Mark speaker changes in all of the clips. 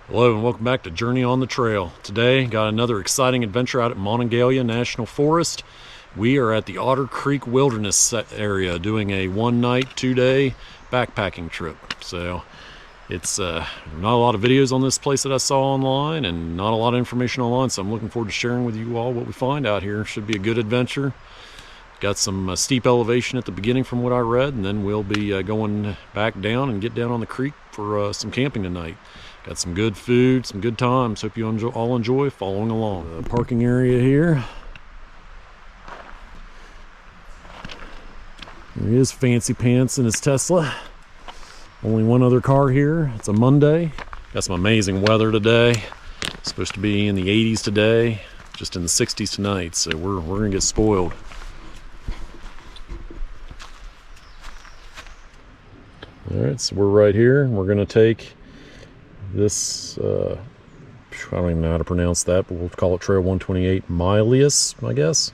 Speaker 1: Hello and welcome back to Journey on the Trail. Today got another exciting adventure out at Monongahela National Forest. We are at the Otter Creek Wilderness area doing a 1-night, 2-day backpacking trip. So it's not a lot of videos on this place that I saw online and not a lot of information online, so I'm looking forward to sharing with you all what we find out here. Should be a good adventure. Got some steep elevation at the beginning from what I read, and then we'll be going back down and get down on the creek for some camping tonight. Got some good food, some good times. Hope you all enjoy following along. The parking area here. There he is, Fancy Pants in his Tesla. Only one other car here. It's a Monday. Got some amazing weather today. It's supposed to be in the 80s today, just in the 60s tonight, so we're gonna get spoiled. All right, so we're right here, and we're gonna take this, I don't even know how to pronounce that, but we'll call it Trail 128 Mylius, I guess.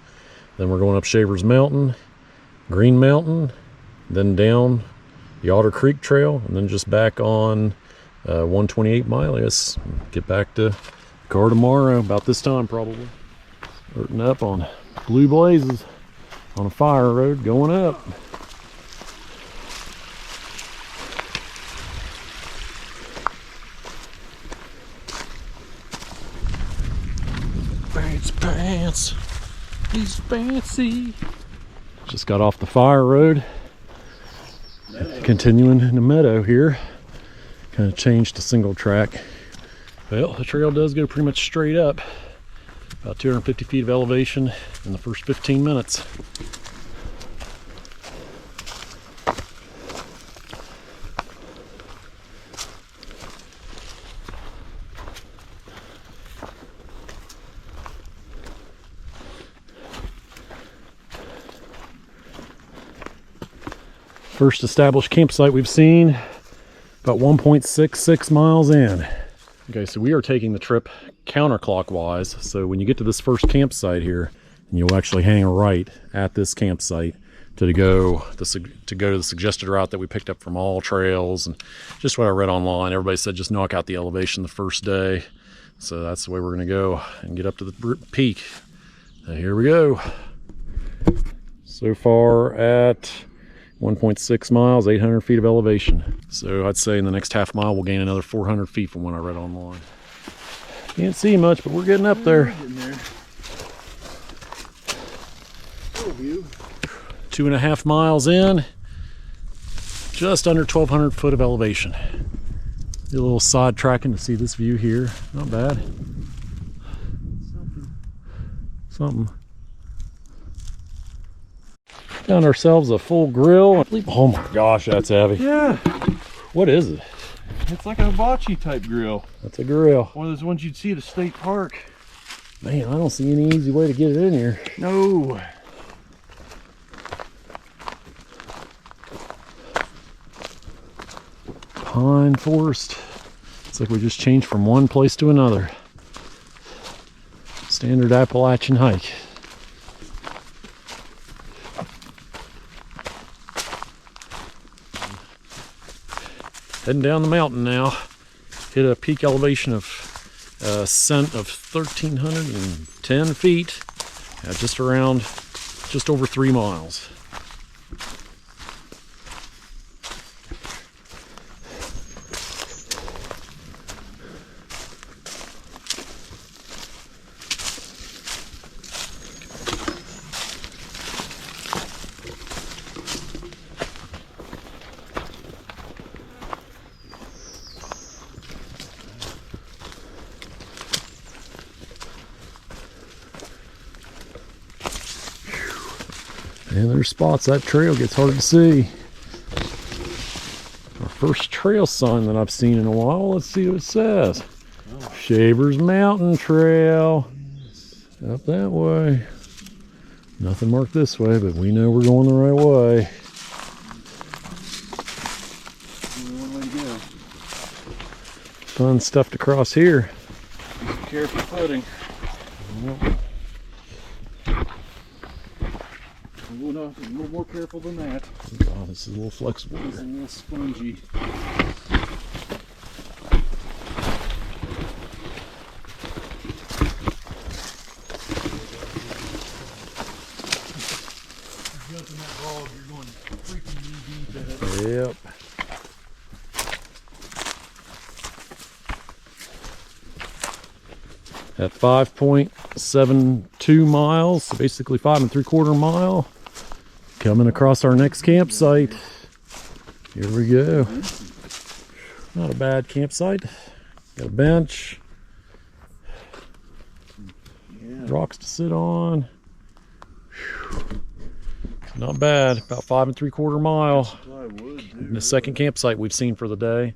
Speaker 1: Then we're going up Shavers Mountain, Green Mountain, then down the Otter Creek Trail, and then just back on 128 Mylius. Get back to the car tomorrow, about this time probably. Starting up on Blue Blazes on a fire road going up. Pants, he's fancy. Just got off the fire road, continuing in the meadow here. Kind of changed to single track. Well, the trail does go pretty much straight up, about 250 feet of elevation in the first 15 minutes. First established campsite we've seen, about 1.66 miles in. Okay, so we are taking the trip counterclockwise. So when you get to this first campsite here, and you'll actually hang a right at this campsite to go to the suggested route that we picked up from AllTrails, and just what I read online. Everybody said just knock out the elevation the first day. So that's the way we're gonna go and get up to the peak. Now here we go. So far at 1.6 miles, 800 feet of elevation. So I'd say in the next half mile, we'll gain another 400 feet from what I read online. Can't see much, but we're getting up there. 2.5 miles in, just under 1,200 foot of elevation. Do a little side tracking to see this view here. Not bad. Something. Found ourselves a full grill. Oh my gosh, that's heavy.
Speaker 2: Yeah.
Speaker 1: What is it?
Speaker 2: It's like a hibachi type grill.
Speaker 1: That's a grill.
Speaker 2: One of those ones you'd see at a state park.
Speaker 1: Man, I don't see any easy way to get it in here.
Speaker 2: No.
Speaker 1: Pine forest. It's like we just changed from one place to another. Standard Appalachian hike. Heading down the mountain now. Hit a peak elevation of ascent of 1,310 feet at just over 3 miles. And there's spots that trail gets hard to see. Our first trail sign that I've seen in a while. Let's see what it says. Oh. Shavers Mountain Trail. Up that way. Nothing marked this way, but we know we're going the right way.
Speaker 2: One way to go.
Speaker 1: Fun stuff to cross here.
Speaker 2: Careful footing.
Speaker 1: Yep.
Speaker 2: A little more careful than that.
Speaker 1: Oh, this is a little flexible.
Speaker 2: It's a little spongy.
Speaker 1: at 5.72 miles, so basically 5 3/4 mile. Coming across our next campsite. Here we go. Not a bad campsite. Got a bench. Rocks to sit on. Not bad. About 5 3/4 mile. And the second campsite we've seen for the day.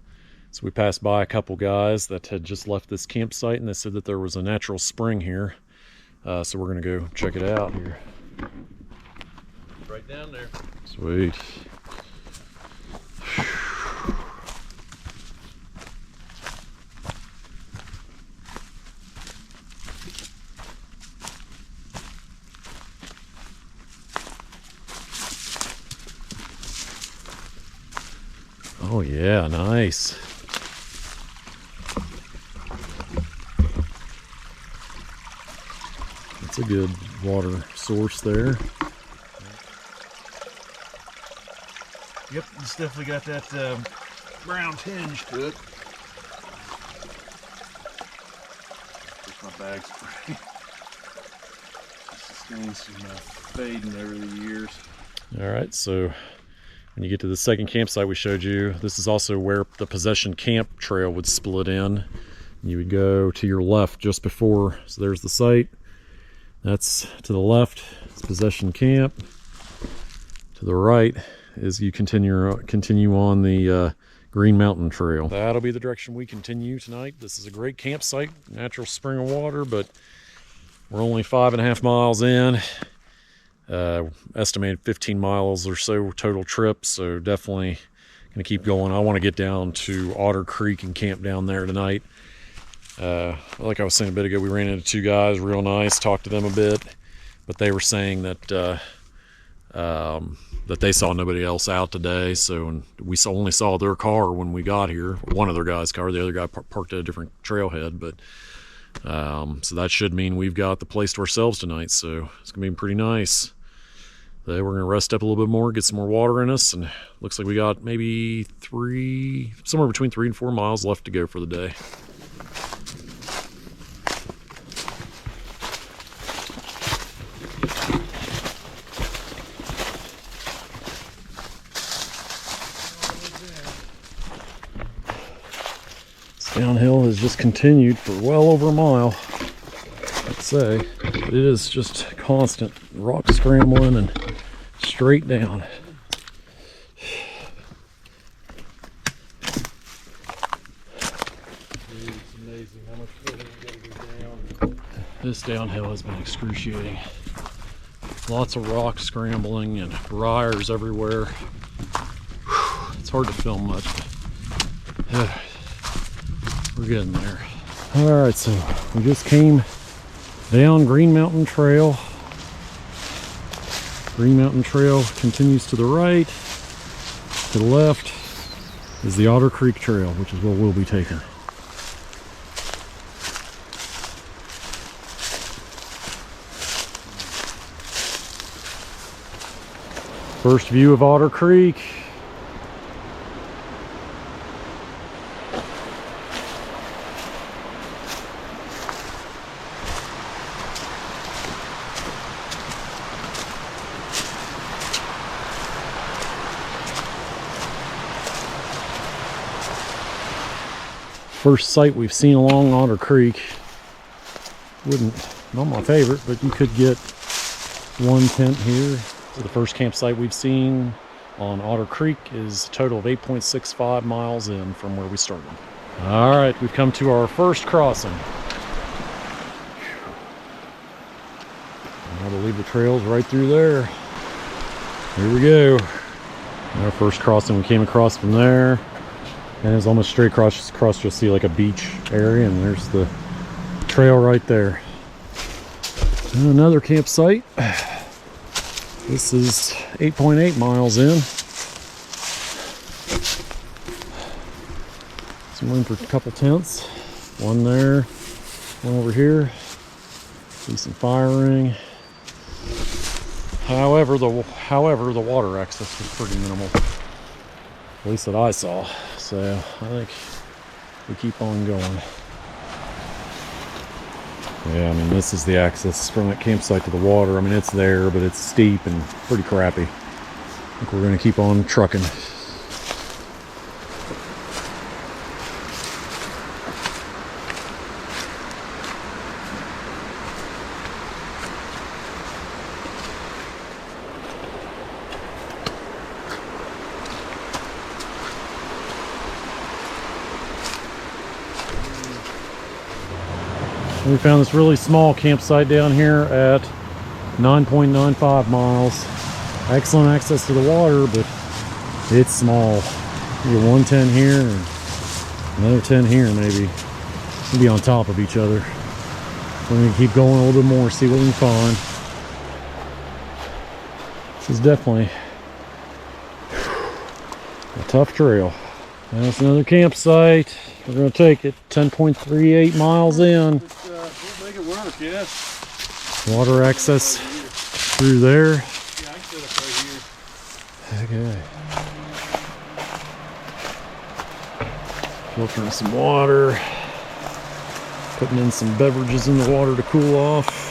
Speaker 1: So we passed by a couple guys that had just left this campsite, and they said that there was a natural spring here. So we're gonna go check it out here.
Speaker 2: Right down there.
Speaker 1: Sweet. Oh yeah, nice. That's a good water source there.
Speaker 2: Yep, it's definitely got that brown tinge to it. There's my bag spray. Sustained some fading over the years.
Speaker 1: All right, so when you get to the second campsite we showed you, this is also where the Possession Camp trail would split in. You would go to your left just before, so there's the site. That's to the left, it's Possession Camp. To the right is you continue on the Green Mountain Trail. That'll be the direction we continue tonight. This is a great campsite, natural spring of water, but we're only 5.5 miles in. Estimated 15 miles or so total trip, so definitely gonna keep going. I want to get down to Otter Creek and camp down there tonight. Like I was saying a bit ago, we ran into two guys, real nice, talked to them a bit, but they were saying that that they saw nobody else out today, so we only saw their car when we got here. One of their guys' car, the other guy parked at a different trailhead, but so that should mean we've got the place to ourselves tonight, so it's gonna be pretty nice. We're gonna rest up a little bit more, get some more water in us, and looks like we got maybe somewhere between 3 and 4 miles left to go for the day. Downhill has just continued for well over a mile, I'd say. But it is just constant rock scrambling and straight down.
Speaker 2: It's amazing how much further you gotta go down.
Speaker 1: This downhill has been excruciating. Lots of rock scrambling and briars everywhere. It's hard to film much, but we're getting there. All right, so we just came down Green Mountain Trail. Green Mountain Trail continues to the right. To the left is the Otter Creek Trail, which is what we'll be taking. First view of Otter Creek. First site we've seen along Otter Creek. Not my favorite, but you could get one tent here. So the first campsite we've seen on Otter Creek is a total of 8.65 miles in from where we started. All right, we've come to our first crossing. I believe the trail's right through there. Here we go. Our first crossing we came across from there. And it's almost straight across, you'll see like a beach area, and there's the trail right there. And another campsite. This is 8.8 miles in. Some room for a couple tents. One there, one over here. See some firing. However, the water access was pretty minimal. At least that I saw. So I think we keep on going. Yeah, I mean, this is the access from that campsite to the water. I mean, it's there, but it's steep and pretty crappy. I think we're going to keep on trucking. We found this really small campsite down here at 9.95 miles. Excellent access to the water, but it's small. You get one tent here and another tent here, maybe. We'll be on top of each other. We're going to keep going a little bit more, see what we can find. This is definitely a tough trail. That's another campsite. We're going to take it 10.38 miles in.
Speaker 2: We'll make it work, yeah.
Speaker 1: Water access through there.
Speaker 2: Yeah, I can set up right here.
Speaker 1: Okay. Filtering some water. Putting in some beverages in the water to cool off.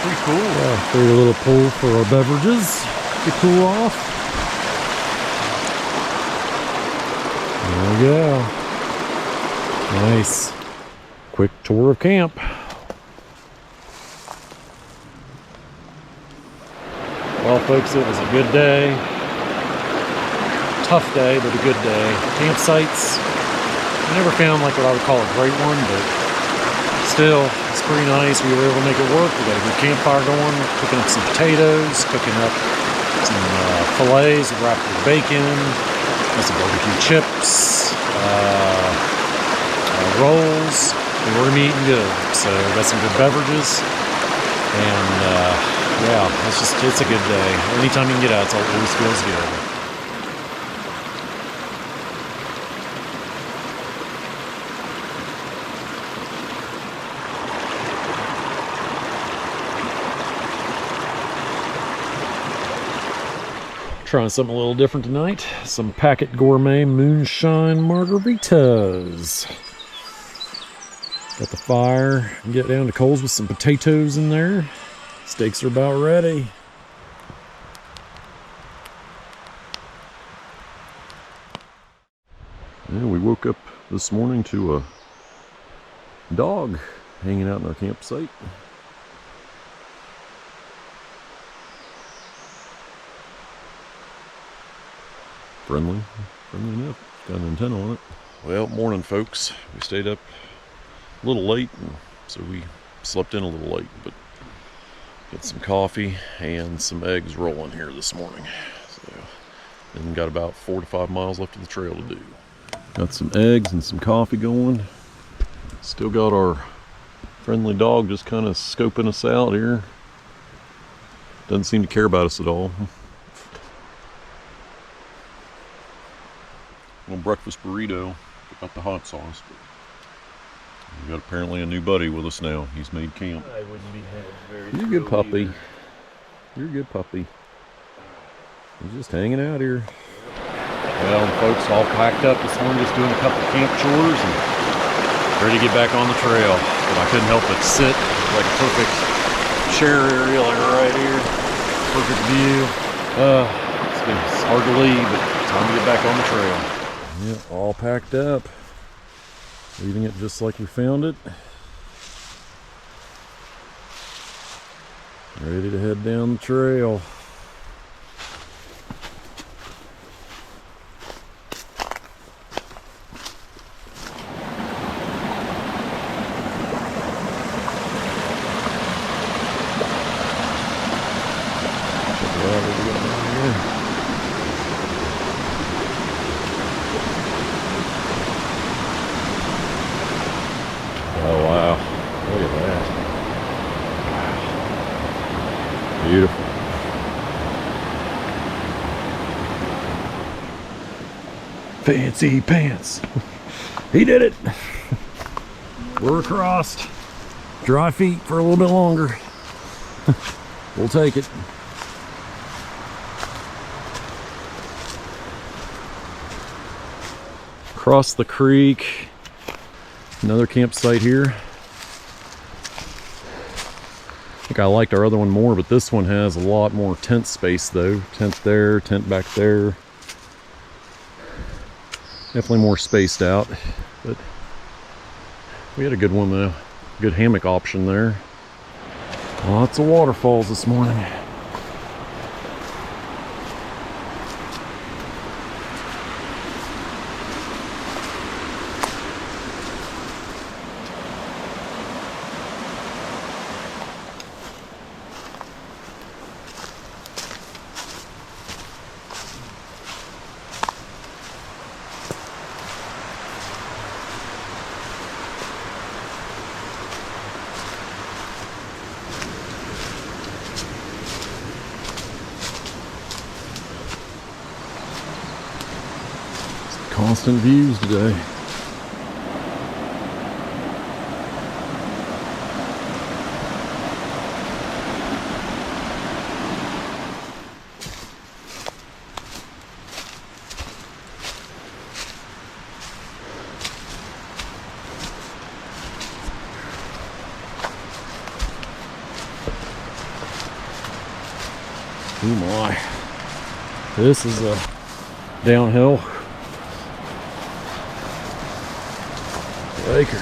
Speaker 2: Pretty cool.
Speaker 1: Yeah, create a little pool for our beverages to cool off. There we go. Nice. Quick tour of camp. Well, folks, it was a good day. Tough day, but a good day. Campsites. I never found like what I would call a great one, but still, it's pretty nice. We were able to make it work. We got a good campfire going, cooking up some potatoes, cooking up some fillets wrapped with bacon, got some barbecue chips, rolls. We were eating good, so got some good beverages, and yeah, it's a good day. Anytime you can get out, it always feels good. Trying something a little different tonight. Some Packet Gourmet Moonshine Margaritas. Got the fire. Get down to coals with some potatoes in there. Steaks are about ready. Yeah, we woke up this morning to a dog hanging out in our campsite. Friendly enough. Got an antenna on it. Well, morning, folks. We stayed up a little late, and so we slept in a little late, but got some coffee and some eggs rolling here this morning. So, and got about 4 to 5 miles left of the trail to do. Got some eggs and some coffee going. Still got our friendly dog just kind of scoping us out here. Doesn't seem to care about us at all. Little breakfast burrito, got the hot sauce. But we got apparently a new buddy with us now. He's made camp.
Speaker 2: I wouldn't be very.
Speaker 1: You're a good puppy. Either. You're a good puppy. He's just hanging out here. Well, folks, all packed up this morning, just doing a couple camp chores and ready to get back on the trail. But I couldn't help but sit like a perfect share area, like right here. Perfect view. It's hard to leave, but time to get back on the trail. Yeah, all packed up. Leaving it just like we found it. Ready to head down the trail. Oh wow, look at that. Wow. Beautiful. Fancy pants. He did it. We're across. Dry feet for a little bit longer. We'll take it. Across the creek, another campsite here. I think I liked our other one more, but this one has a lot more tent space though. Tent there, tent back there. Definitely more spaced out, but we had a good one though. Good hammock option there. Lots of waterfalls this morning. Constant views today. Oh my. This is a downhill. Acres.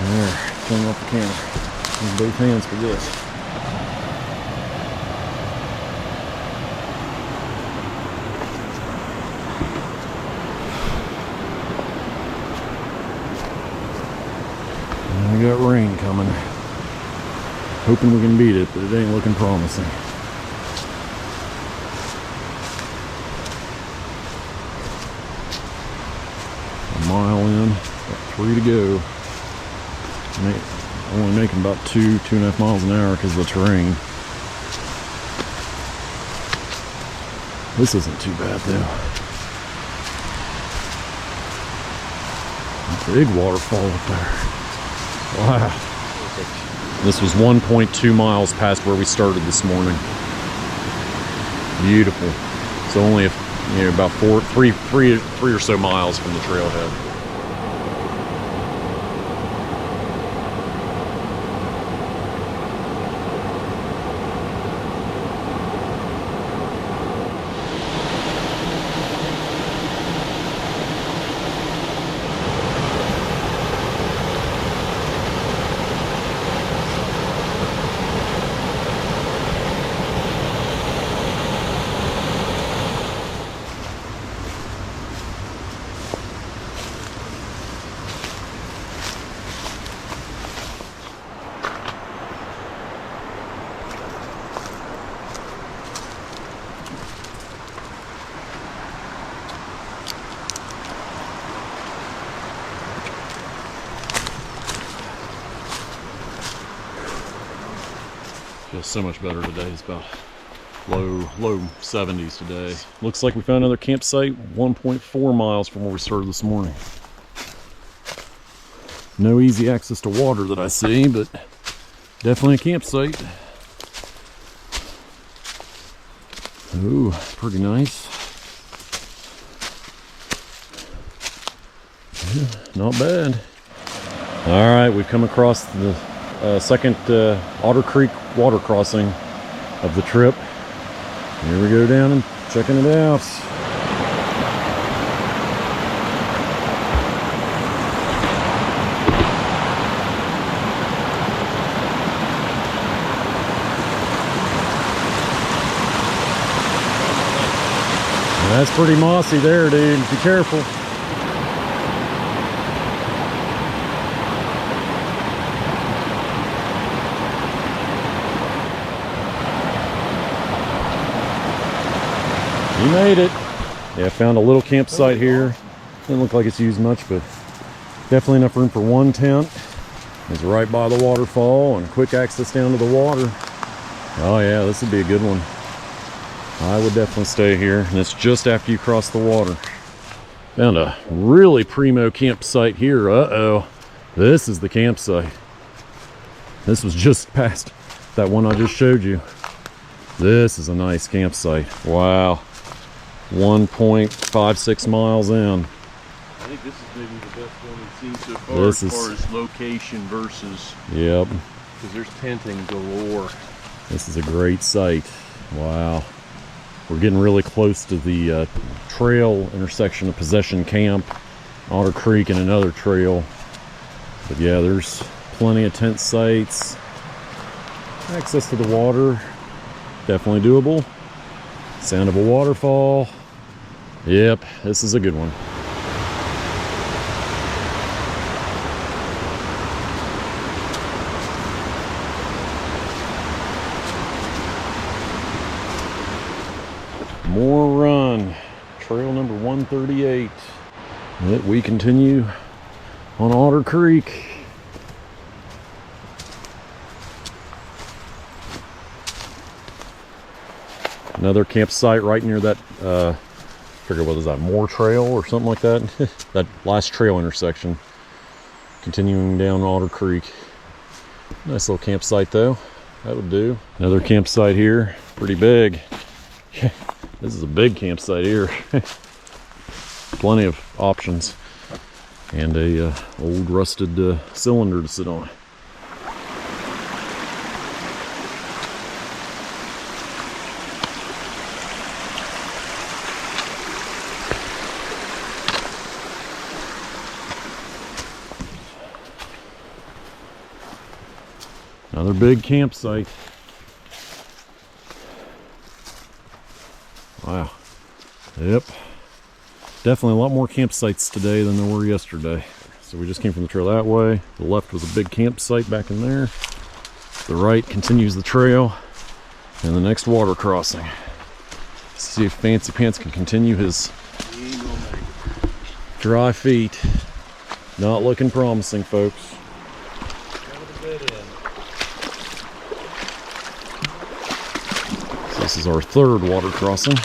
Speaker 1: There, turn off the camera. Use both hands for this. And we got rain coming. Hoping we can beat it, but it ain't looking promising. Mile in, got 3 to go. Only making about 2.5 miles an hour because of the terrain. This isn't too bad though. Big waterfall up there. Wow. This was 1.2 miles past where we started this morning. Beautiful. It's only about 3 or so miles from the trailhead. Feels so much better today. It's about low 70s today. Looks like we found another campsite 1.4 miles from where we started this morning. No easy access to water that I see, but definitely a campsite. Ooh, pretty nice. Yeah, not bad. All right, we've come across the second Otter Creek water crossing of the trip. Here we go down and checking it out. That's pretty mossy there, dude. Be careful. You made it. Yeah, I found a little campsite here. Doesn't look like it's used much, but definitely enough room for one tent. It's right by the waterfall and quick access down to the water. Oh yeah, this would be a good one. I would definitely stay here, and it's just after you cross the water. Found a really primo campsite here. Uh-oh. This is the campsite. This was just past that one I just showed you. This is a nice campsite. Wow. 1.56 miles in.
Speaker 2: I think this is maybe the best one we've seen so far
Speaker 1: This
Speaker 2: as far as location versus.
Speaker 1: Yep.
Speaker 2: Because there's tenting galore.
Speaker 1: This is a great site. Wow. We're getting really close to the trail intersection of Possession Camp, Otter Creek, and another trail. But yeah, there's plenty of tent sites. Access to the water, definitely doable. Sound of a waterfall. Yep, this is a good one. More run, trail number 138. Yet we continue on Otter Creek. Another campsite right near that, I forget what is that, Moore Trail or something like that. That last trail intersection. Continuing down Otter Creek. Nice little campsite though. That would do. Another campsite here, pretty big. This is a big campsite here. Plenty of options. And a old rusted cylinder to sit on. Another big campsite. Wow. Yep. Definitely a lot more campsites today than there were yesterday. So we just came from the trail that way. The left was a big campsite back in there. The right continues the trail and the next water crossing. See if Fancy Pants can continue his dry feet. Not looking promising, folks. So this is our third water crossing.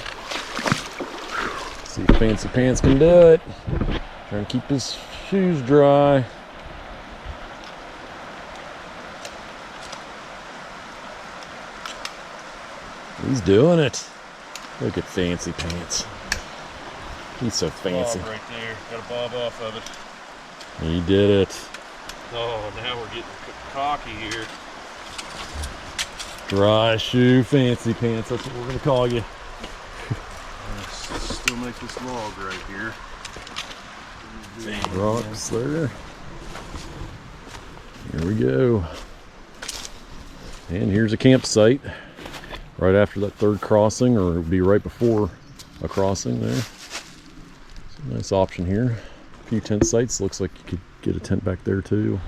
Speaker 1: See if Fancy Pants can do it. Trying to keep his shoes dry. He's doing it. Look at Fancy Pants. He's so fancy.
Speaker 2: Bob right there. Got a bob off of it.
Speaker 1: He did it.
Speaker 2: Oh, now we're getting cocky here.
Speaker 1: Dry shoe Fancy Pants. That's what we're going to call you.
Speaker 2: Still make this log right here.
Speaker 1: Rocks there. Here we go. And here's a campsite right after that third crossing, or it would be right before a crossing there. It's a nice option here. A few tent sites. Looks like you could get a tent back there too.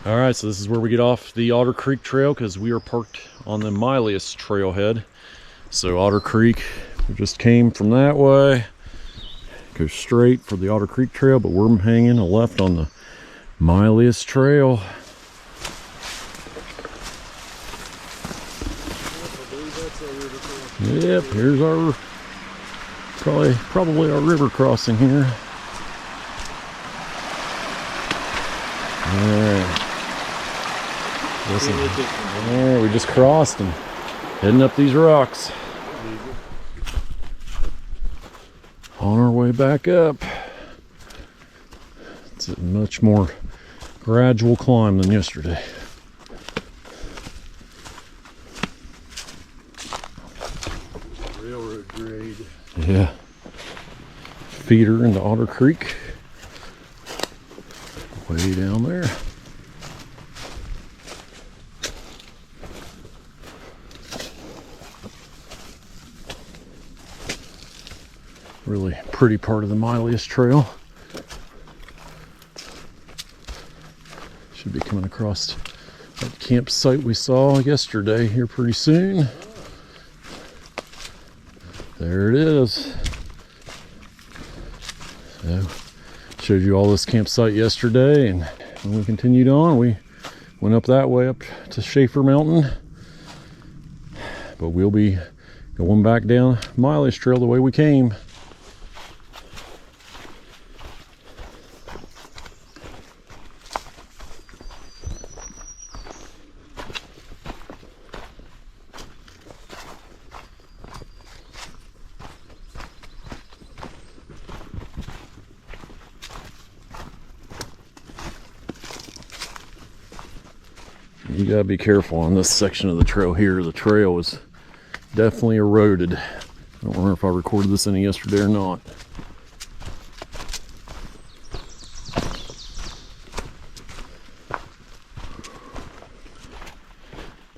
Speaker 1: All right, so this is where we get off the Otter Creek Trail because we are parked on the Mylius trailhead. So Otter Creek, we just came from that way. Go straight for the Otter Creek Trail, but we're hanging a left on the Mylius Trail. Yep, here's our probably our river crossing here. All right. Listen, there we just crossed and heading up these rocks. On our way back up. It's a much more gradual climb than yesterday.
Speaker 2: Railroad grade.
Speaker 1: Yeah. Feeder into Otter Creek. Way down there. Really pretty part of the Mylius Trail. Should be coming across that campsite we saw yesterday here pretty soon. There it is. So, showed you all this campsite yesterday, and when we continued on, we went up that way up to Schaefer Mountain. But we'll be going back down Mylius Trail the way we came. You gotta be careful on this section of the trail here. The trail is definitely eroded. I don't remember if I recorded this any yesterday or not.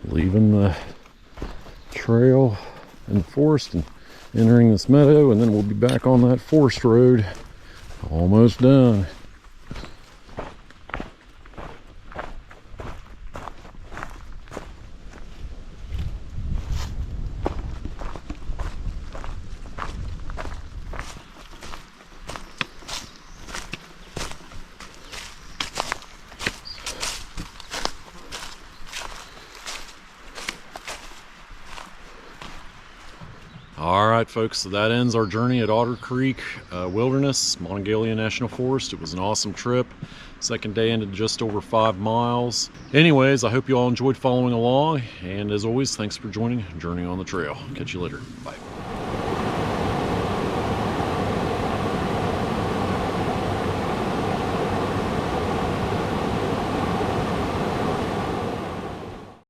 Speaker 1: Leaving the trail in the forest and entering this meadow, and then we'll be back on that forest road. Almost done. All right, folks, so that ends our journey at Otter Creek Wilderness, Monongahela National Forest. It was an awesome trip. Second day ended just over 5 miles. Anyways, I hope you all enjoyed following along. And as always, thanks for joining Journey on the Trail. Catch you later. Bye.